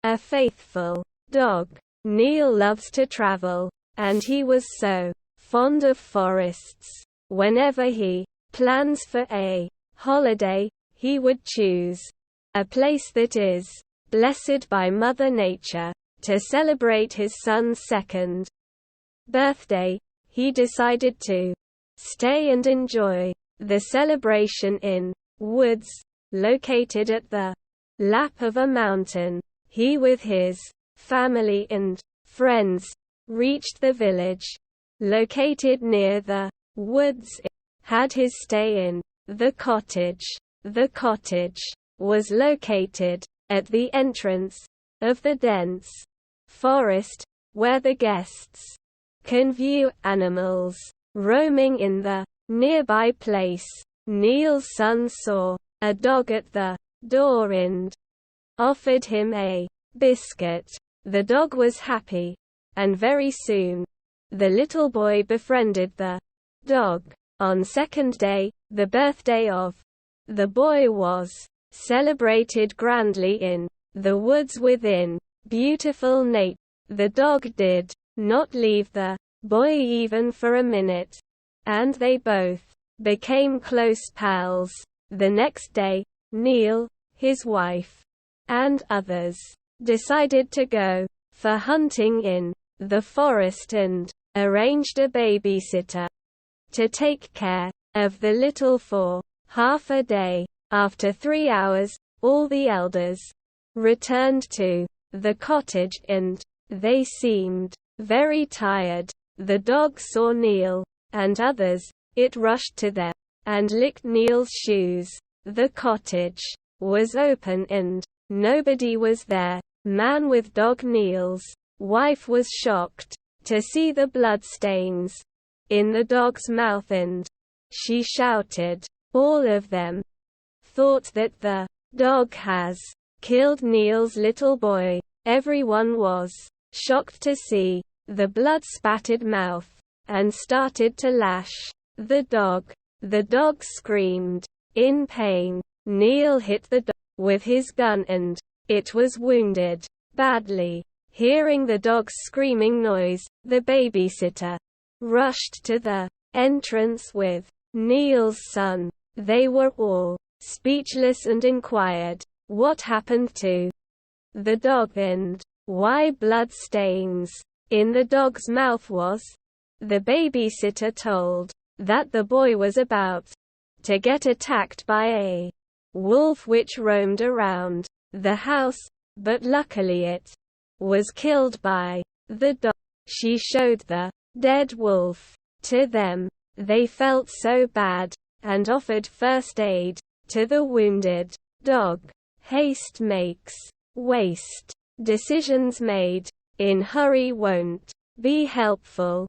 a faithful dog. Neil loves to travel, and he was so fond of forests. Whenever he plans for a holiday, he would choose a place that is blessed by Mother Nature. To celebrate his son's second birthday, he decided to stay and enjoy the celebration in woods located at the lap of a mountain. He with his family and friends reached the village located near the woods. Had his stay in the cottage. The cottage was located at the entrance of the dense forest, where the guests can view animals roaming in the nearby place. Neil's son saw a dog at the door and offered him a biscuit. The dog was happy, and very soon, the little boy befriended the dog. On second day, the birthday of the boy was celebrated grandly in the woods within beautiful nature. The dog did not leave the boy even for a minute, and they both became close pals. The next day, Neil, his wife, and others decided to go for hunting in the forest and arranged a babysitter to take care of the little for half a day. After 3 hours, all the elders returned to the cottage and they seemed very tired. The dog saw Neil and others. It rushed to them and licked Neil's shoes. The cottage was open and nobody was there. Man with dog. Neil's wife was shocked to see the blood stains in the dog's mouth and she shouted. All of them thought that the dog has killed Neil's little boy. Everyone was shocked to see the blood-spattered mouth and started to lash the dog. The dog screamed in pain. Neil hit the dog with his gun and it was wounded badly. Hearing the dog's screaming noise, the babysitter rushed to the entrance with Neil's son. They were all speechless and inquired what happened to the dog and why blood stains in the dog's mouth was. The babysitter told that the boy was about to get attacked by a wolf which roamed around the house, but luckily it was killed by the dog. She showed the dead wolf to them. They felt so bad and offered first aid to the wounded dog. Haste makes waste. Decisions made in hurry won't be helpful.